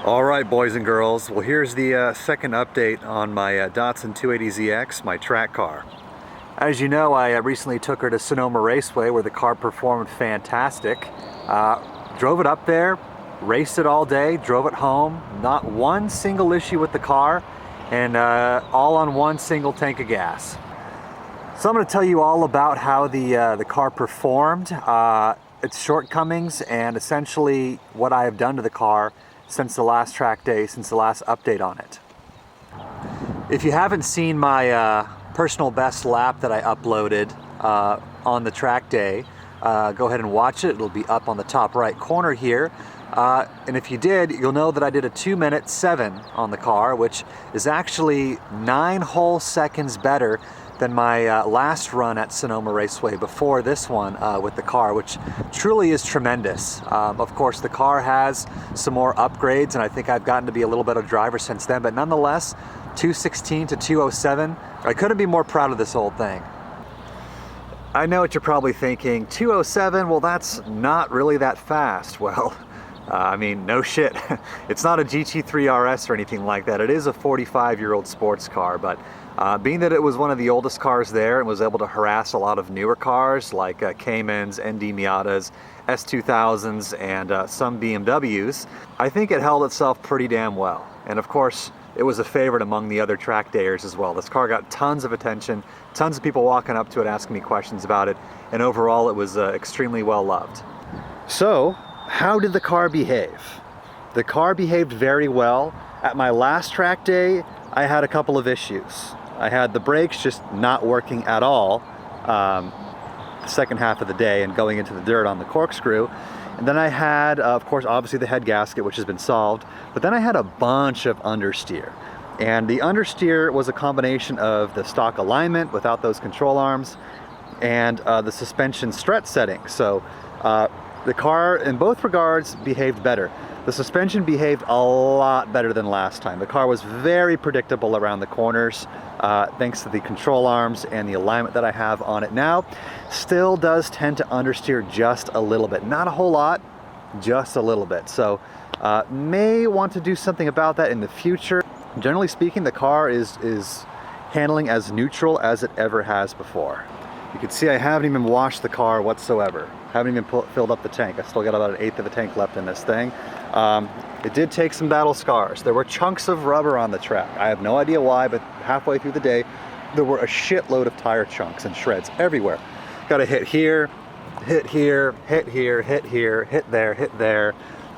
All right, boys and girls. Well, here's the second update on my Datsun 280ZX, my track car. As you know, I recently took her to Sonoma Raceway where the car performed fantastic. Drove it up there, raced it all day, drove it home. Not one single issue with the car, and all on one single tank of gas. So I'm going to tell you all about how the car performed, its shortcomings, and essentially what I have done to the car since the last track day, since the last update on it. If you haven't seen my personal best lap that I uploaded on the track day, go ahead and watch it. It'll be up on the top right corner here. And if you did, you'll know that I did a 2:07 on the car, which is actually 9 whole seconds better than my last run at Sonoma Raceway before this one with the car, which truly is tremendous. Of course, the car has some more upgrades, and I think I've gotten to be a little better driver since then, but nonetheless, 2:16 to 2:07, I couldn't be more proud of this whole thing. I know what you're probably thinking, 2:07, well, that's not really that fast. Well, I mean, no shit. It's not a GT3 RS or anything like that. It is a 45-year-old sports car, but being that it was one of the oldest cars there and was able to harass a lot of newer cars like Caymans, ND Miatas, S2000s, and some BMWs, I think it held itself pretty damn well. And of course, it was a favorite among the other track dayers as well. This car got tons of attention, tons of people walking up to it asking me questions about it, and overall it was extremely well loved. So, how did the car behave? The car behaved very well. At my last track day, I had a couple of issues. I had the brakes just not working at all the second half of the day and going into the dirt on the corkscrew. And then I had, of course, obviously the head gasket, which has been solved, but then I had a bunch of understeer. And the understeer was a combination of the stock alignment without those control arms and the suspension strut setting. So the car, in both regards, behaved better. The suspension behaved a lot better than last time. The car was very predictable around the corners, thanks to the control arms and the alignment that I have on it now. Still does tend to understeer just a little bit. Not a whole lot, just a little bit. So may want to do something about that in the future. Generally speaking, the car is handling as neutral as it ever has before. You can see I haven't even washed the car whatsoever. Haven't even filled up the tank. I still got about 1/8 of the tank left in this thing. It did take some battle scars. There were chunks of rubber on the track. I have no idea why, but halfway through the day, there were a shitload of tire chunks and shreds everywhere. Got to hit here, hit here, hit here, hit here, hit there, hit there.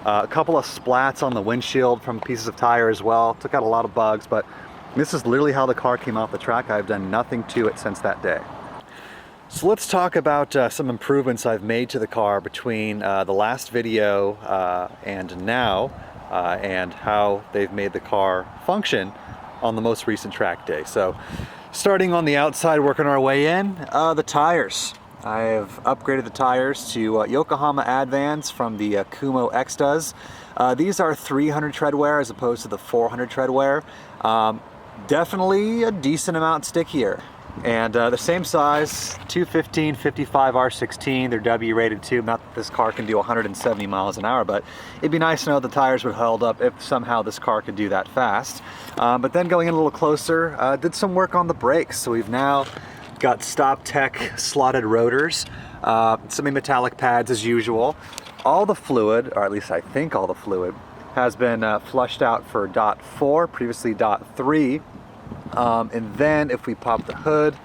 A couple of splats on the windshield from pieces of tire as well. Took out a lot of bugs, but this is literally how the car came off the track. I've done nothing to it since that day. So let's talk about some improvements I've made to the car between the last video and now, and how they've made the car function on the most recent track day. So starting on the outside, working our way in, the tires. I have upgraded the tires to Yokohama Advans from the Kumo X-Does. These are 300 tread wear as opposed to the 400 tread wear. Definitely a decent amount stickier. And the same size, 215 55 R16, they're W rated too. Not that this car can do 170 miles an hour, but it'd be nice to know the tires would hold up if somehow this car could do that fast. But then going in a little closer, did some work on the brakes. So we've now got Stop Tech slotted rotors, semi-metallic pads as usual. All the fluid, or at least I think all the fluid, has been flushed out for dot 4, previously dot 3. And then if we pop the hood,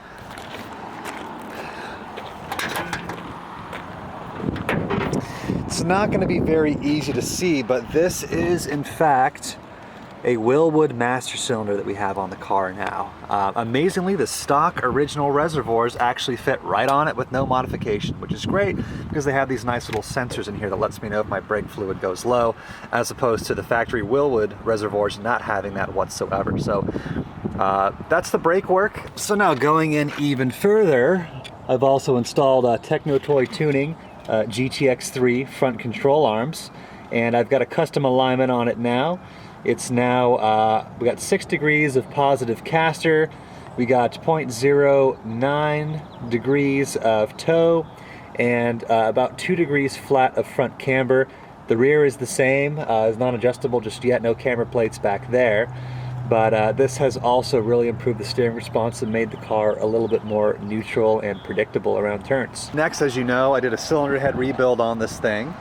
it's not going to be very easy to see, but this is in fact a Wilwood master cylinder that we have on the car now. Amazingly, the stock original reservoirs actually fit right on it with no modification, which is great because they have these nice little sensors in here that lets me know if my brake fluid goes low, as opposed to the factory Wilwood reservoirs not having that whatsoever. So that's the brake work. So now going in even further, I've also installed Technotoy Tuning GTX3 front control arms, and I've got a custom alignment on it now. It's now, we got 6 degrees of positive caster, we got 0.09 degrees of toe, and about 2 degrees flat of front camber. The rear is the same, it's not adjustable just yet, no camera plates back there. But this has also really improved the steering response and made the car a little bit more neutral and predictable around turns. Next, as you know, I did a cylinder head rebuild on this thing.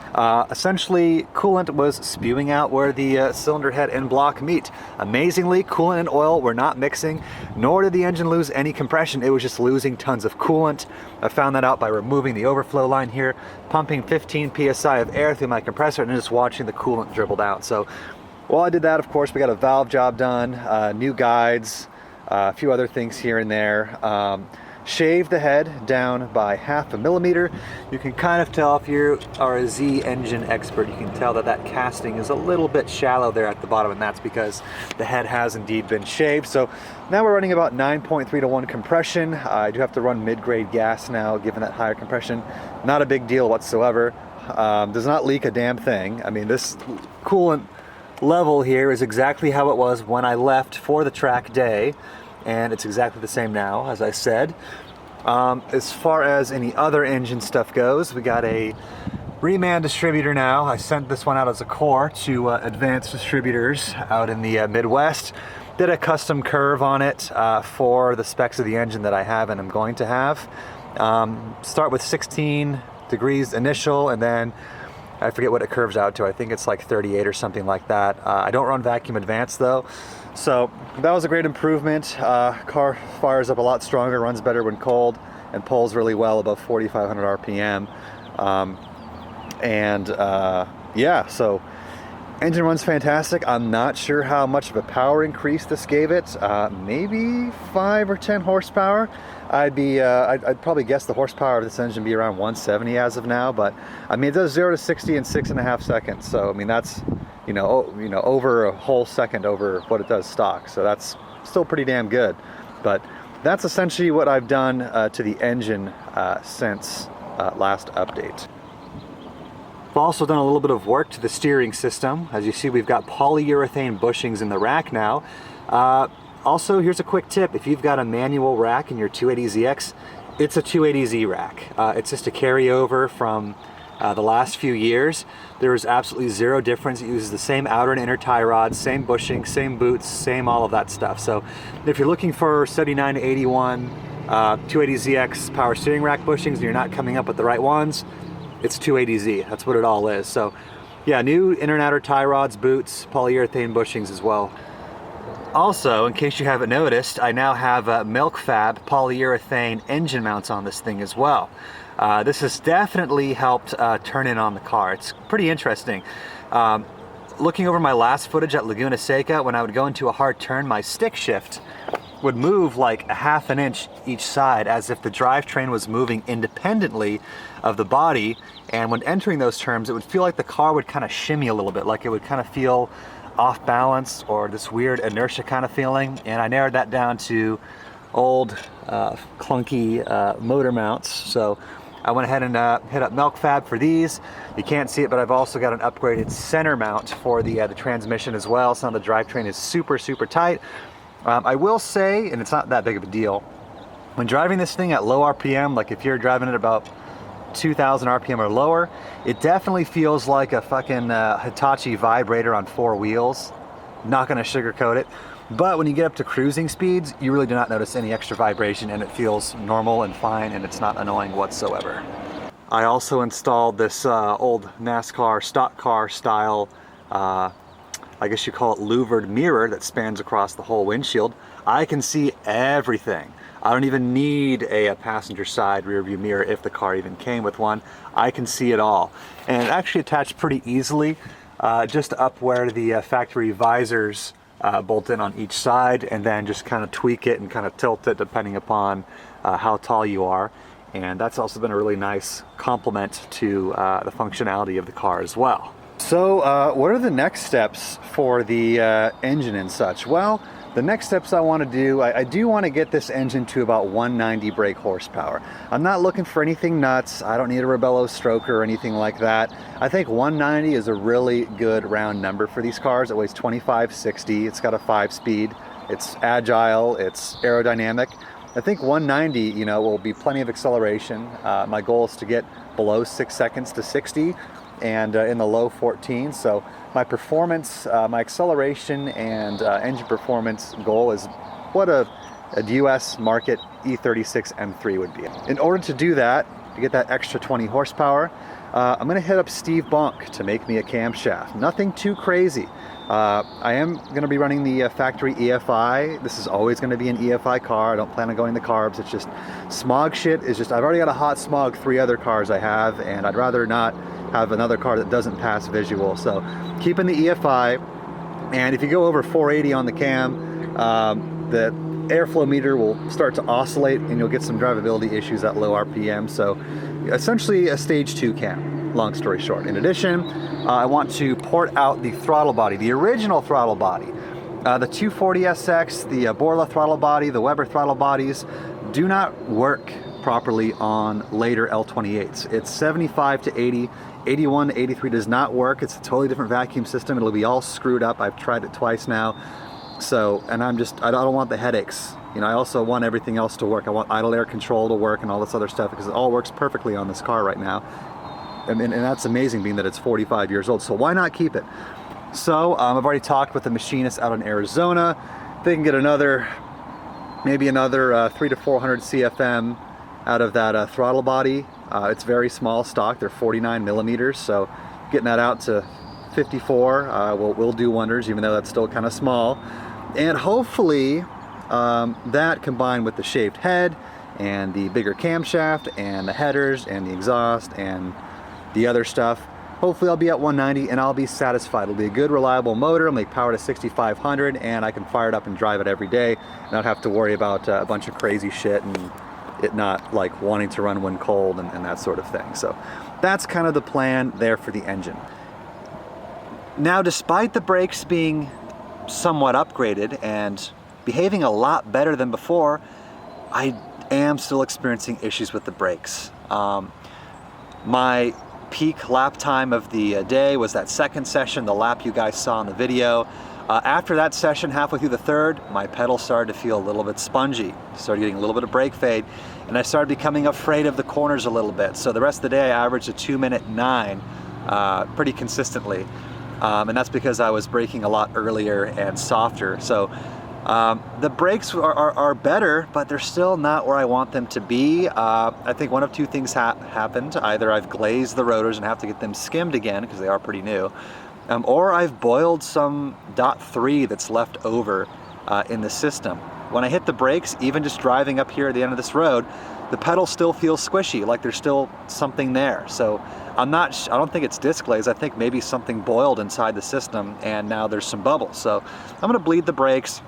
Essentially, coolant was spewing out where the cylinder head and block meet. Amazingly, coolant and oil were not mixing, nor did the engine lose any compression. It was just losing tons of coolant. I found that out by removing the overflow line here, pumping 15 psi of air through my compressor, and just watching the coolant dribbled out. So, well, I did that, of course. We got a valve job done, new guides, a few other things here and there. Shaved the head down by 0.5 millimeter. You can kind of tell if you are a Z engine expert, you can tell that that casting is a little bit shallow there at the bottom, and that's because the head has indeed been shaved. So now we're running about 9.3 to 1 compression. I do have to run mid-grade gas now, given that higher compression. Not a big deal whatsoever. Does not leak a damn thing. I mean, this coolant level here is exactly how it was when I left for the track day, and it's exactly the same now, as I said. As far as any other engine stuff goes, we got a reman distributor now. I sent this one out as a core to advanced distributors out in the Midwest. Did a custom curve on it for the specs of the engine that I have and I'm going to have. Start with 16 degrees initial, and then I forget what it curves out to. I think it's like 38 or something like that. I don't run vacuum advanced though. So that was a great improvement. Car fires up a lot stronger, runs better when cold, and pulls really well above 4,500 RPM. Yeah, so engine runs fantastic. I'm not sure how much of a power increase this gave it. Maybe 5 or 10 horsepower. I'd probably guess the horsepower of this engine be around 170 as of now, but I mean, it does 0 to 60 in 6.5 seconds. So I mean, that's over a whole second over what it does stock. So that's still pretty damn good. But that's essentially what I've done to the engine since last update. I've also done a little bit of work to the steering system. As you see, we've got polyurethane bushings in the rack now. Also, here's a quick tip. If you've got a manual rack in your 280ZX, it's a 280Z rack. It's just a carryover from the last few years. There is absolutely zero difference. It uses the same outer and inner tie rods, same bushing, same boots, same all of that stuff. So if you're looking for 79 to 81 280ZX power steering rack bushings and you're not coming up with the right ones, it's 280Z. That's what it all is. So yeah, new inner and outer tie rods, boots, polyurethane bushings as well. Also, in case you haven't noticed, I now have milk fab polyurethane engine mounts on this thing as well. This has definitely helped turn in on the car. It's pretty interesting. Looking over my last footage at Laguna Seca, when I would go into a hard turn, my stick shift would move like a 1/2 inch each side, as if the drivetrain was moving independently of the body. And when entering those turns, it would feel like the car would kind of shimmy a little bit, like it would kind of feel off balance or this weird inertia kind of feeling. And I narrowed that down to old clunky motor mounts. So I went ahead and hit up Milk Fab for these. You can't see it, but I've also got an upgraded center mount for the transmission as well. So now the drivetrain is super, super tight. I will say, and it's not that big of a deal, when driving this thing at low RPM, like if you're driving it about 2,000 RPM or lower, it definitely feels like a fucking Hitachi vibrator on 4 wheels. Not gonna sugarcoat it. But when you get up to cruising speeds, you really do not notice any extra vibration, and it feels normal and fine, and it's not annoying whatsoever. I also installed this old NASCAR stock car style, I guess you call it louvered mirror that spans across the whole windshield. I can see everything. I don't even need a passenger side rear view mirror if the car even came with one. I can see it all. And it actually attached pretty easily, just up where the factory visors bolt in on each side, and then just kind of tweak it and kind of tilt it depending upon how tall you are. And that's also been a really nice complement to the functionality of the car as well. So what are the next steps for the engine and such? Well, the next steps I want to do, I do want to get this engine to about 190 brake horsepower. I'm not looking for anything nuts. I don't need a Rebello stroker or anything like that. I think 190 is a really good round number for these cars. It weighs 2560. It's got a 5-speed. It's agile. It's aerodynamic. I think 190, you know, will be plenty of acceleration. My goal is to get below 6 seconds to 60. and in the low 14s. So my performance, my acceleration and engine performance goal is what a US market E36 M3 would be. In order to do that, to get that extra 20 horsepower, I'm going to hit up Steve Bonk to make me a camshaft. Nothing too crazy. I am going to be running the factory EFI. This is always going to be an EFI car. I don't plan on going the carbs. It's just smog shit is just, I've already got a hot smog 3 other cars I have, and I'd rather not have another car that doesn't pass visual. So keeping the EFI, and if you go over 480 on the cam, the airflow meter will start to oscillate and you'll get some drivability issues at low RPM. So essentially a stage 2 cam, long story short. In addition, I want to port out the throttle body, the original throttle body. The 240SX, the Borla throttle body, the Weber throttle bodies do not work properly on later L28s. It's 75 to 80, 81 to 83 does not work. It's a totally different vacuum system. It'll be all screwed up. I've tried it twice now. So, and I don't want the headaches. You know, I also want everything else to work. I want idle air control to work and all this other stuff because it all works perfectly on this car right now. And that's amazing being that it's 45 years old. So why not keep it? So I've already talked with the machinist out in Arizona. They can get maybe another 300 to 400 CFM out of that throttle body. It's very small stock. They're 49 millimeters. So getting that out to 54 will do wonders, even though that's still kind of small. And hopefully that combined with the shaved head and the bigger camshaft and the headers and the exhaust and the other stuff, hopefully I'll be at 190 and I'll be satisfied. It'll be a good reliable motor. It'll make power to 6,500 and I can fire it up and drive it every day and not have to worry about a bunch of crazy shit and it not like wanting to run when cold and that sort of thing. So that's kind of the plan there for the engine. Now, despite the brakes being somewhat upgraded and behaving a lot better than before, I am still experiencing issues with the brakes. My peak lap time of the day was that second session, the lap you guys saw in the video. After that session, halfway through the third, my pedals started to feel a little bit spongy. Started getting a little bit of brake fade, and I started becoming afraid of the corners a little bit. So the rest of the day, I averaged a 2:09 pretty consistently. And that's because I was braking a lot earlier and softer. So the brakes are better, but they're still not where I want them to be. I think one of two things happened. Either I've glazed the rotors and have to get them skimmed again because they are pretty new, or I've boiled some .3 that's left over in the system. When I hit the brakes, even just driving up here at the end of this road, the pedal still feels squishy, like there's still something there. So I don't think it's disc glaze. I think maybe something boiled inside the system and now there's some bubbles. So I'm gonna bleed the brakes,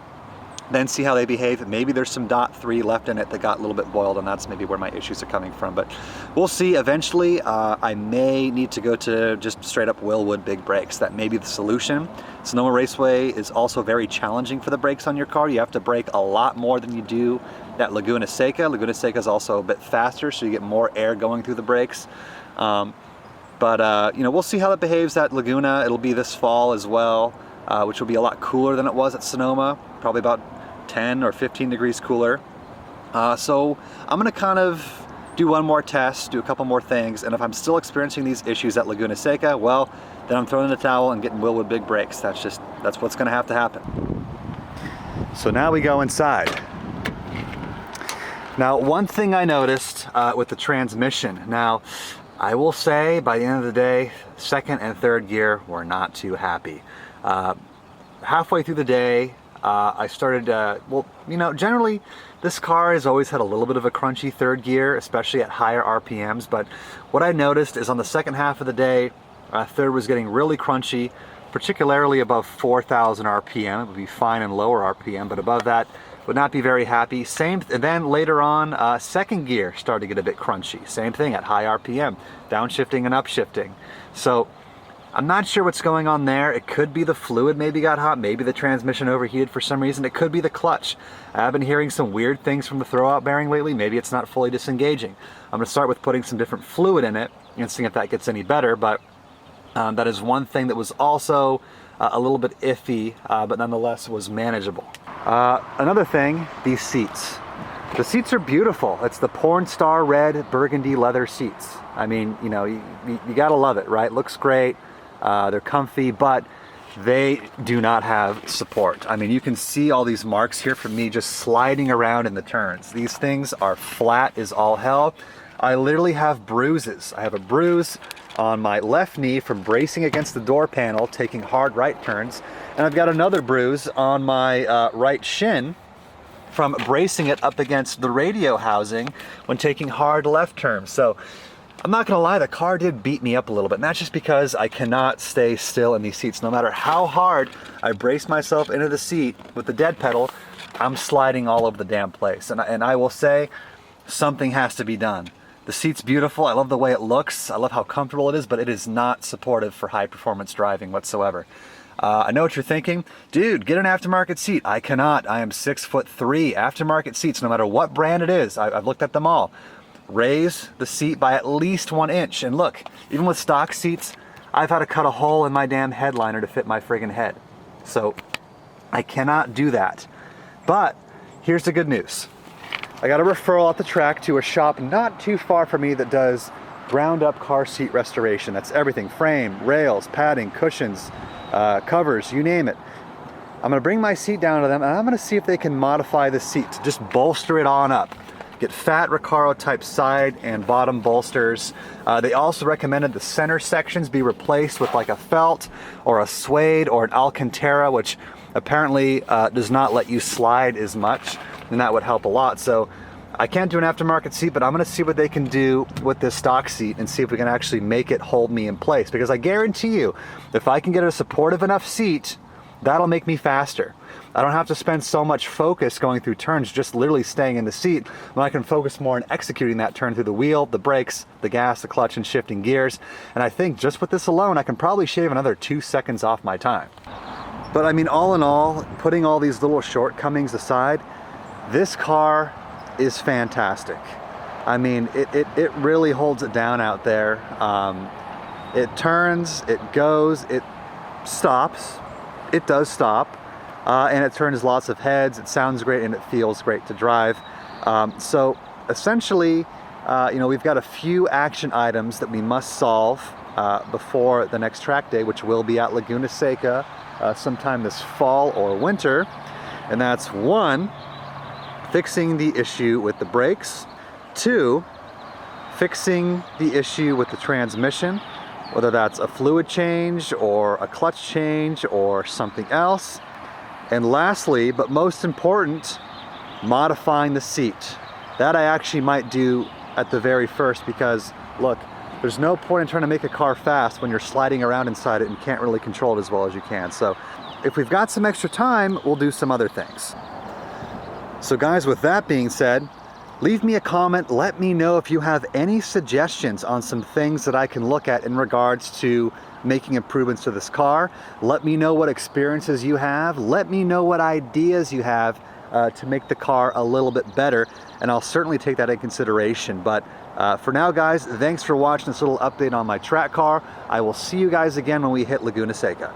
then see how they behave. Maybe there's some .3 left in it that got a little bit boiled, and that's maybe where my issues are coming from. But we'll see. Eventually, I may need to go to just straight up Willwood big brakes. That may be the solution. Sonoma Raceway is also very challenging for the brakes on your car. You have to brake a lot more than you do at Laguna Seca. Laguna Seca is also a bit faster, so you get more air going through the brakes. But you know, we'll see how that behaves at Laguna. It'll be this fall as well, which will be a lot cooler than it was at Sonoma, probably about 10 or 15 degrees cooler. So I'm gonna kind of do one more test, do a couple more things, and if I'm still experiencing these issues at Laguna Seca, well, then I'm throwing in the towel and getting Willwood big brakes. That's what's gonna have to happen. So now we go inside. Now, one thing I noticed with the transmission, now, I will say by the end of the day, second and third gear were not too happy. Halfway through the day, I started, well, you know, generally this car has always had a little bit of a crunchy third gear, especially at higher RPMs, but what I noticed is on the second half of the day, third was getting really crunchy, particularly above 4,000 RPM. It would be fine in lower RPM, but above that, would not be very happy. And then later on, second gear started to get a bit crunchy. Same thing at high RPM, downshifting and upshifting. So I'm not sure what's going on there. It could be the fluid maybe got hot, maybe the transmission overheated for some reason. It could be the clutch. I've been hearing some weird things from the throwout bearing lately. Maybe it's not fully disengaging. I'm gonna start with putting some different fluid in it and seeing if that gets any better, but that is one thing that was also a little bit iffy, but nonetheless was manageable. Another thing, these seats. The seats are beautiful. It's the porn star red burgundy leather seats. I mean, you know, you gotta love it, right? Looks great, they're comfy, but they do not have support. I mean, you can see all these marks here from me just sliding around in the turns. These things are flat as all hell. I literally have bruises. I have a bruise on my left knee from bracing against the door panel, taking hard right turns, and I've got another bruise on my right shin from bracing it up against the radio housing when taking hard left turns. So I'm not gonna lie, the car did beat me up a little bit, and that's just because I cannot stay still in these seats. No matter how hard I brace myself into the seat with the dead pedal, I'm sliding all over the damn place. And I will say, something has to be done. The seat's beautiful, I love the way it looks, I love how comfortable it is, but it is not supportive for high performance driving whatsoever. I know what you're thinking, dude, get an aftermarket seat. I cannot, I am 6'3". Aftermarket seats, no matter what brand it is, I've looked at them all. Raise the seat by at least 1 inch. And look, even with stock seats, I've had to cut a hole in my damn headliner to fit my friggin' head. So I cannot do that. But here's the good news. I got a referral at the track to a shop not too far from me that does ground up car seat restoration. That's everything, frame, rails, padding, cushions, covers, you name it. I'm gonna bring my seat down to them and I'm gonna see if they can modify the seat to just bolster it on up. Get fat Recaro type side and bottom bolsters. They also recommended the center sections be replaced with like a felt or a suede or an Alcantara, which apparently does not let you slide as much, and that would help a lot. So I can't do an aftermarket seat, but I'm gonna see what they can do with this stock seat and see if we can actually make it hold me in place. Because I guarantee you, if I can get a supportive enough seat, that'll make me faster. I don't have to spend so much focus going through turns, just literally staying in the seat, when I can focus more on executing that turn through the wheel, the brakes, the gas, the clutch, and shifting gears. And I think just with this alone, I can probably shave another 2 seconds off my time. But I mean, all in all, putting all these little shortcomings aside, this car is fantastic. I mean, it really holds it down out there. It turns, it goes, it stops. It does stop. And it turns lots of heads, it sounds great, and it feels great to drive. So essentially, you know, we've got a few action items that we must solve before the next track day, which will be at Laguna Seca sometime this fall or winter. And that's 1, fixing the issue with the brakes. 2, fixing the issue with the transmission, whether that's a fluid change or a clutch change or something else. And lastly, but most important, modifying the seat. That I actually might do at the very first, because look, there's no point in trying to make a car fast when you're sliding around inside it and can't really control it as well as you can. So if we've got some extra time, we'll do some other things. So guys, with that being said, leave me a comment. Let me know if you have any suggestions on some things that I can look at in regards to making improvements to this car. Let me know what experiences you have. Let me know what ideas you have to make the car a little bit better, and I'll certainly take that in consideration. But for now, guys, thanks for watching this little update on my track car. I will see you guys again when we hit Laguna Seca.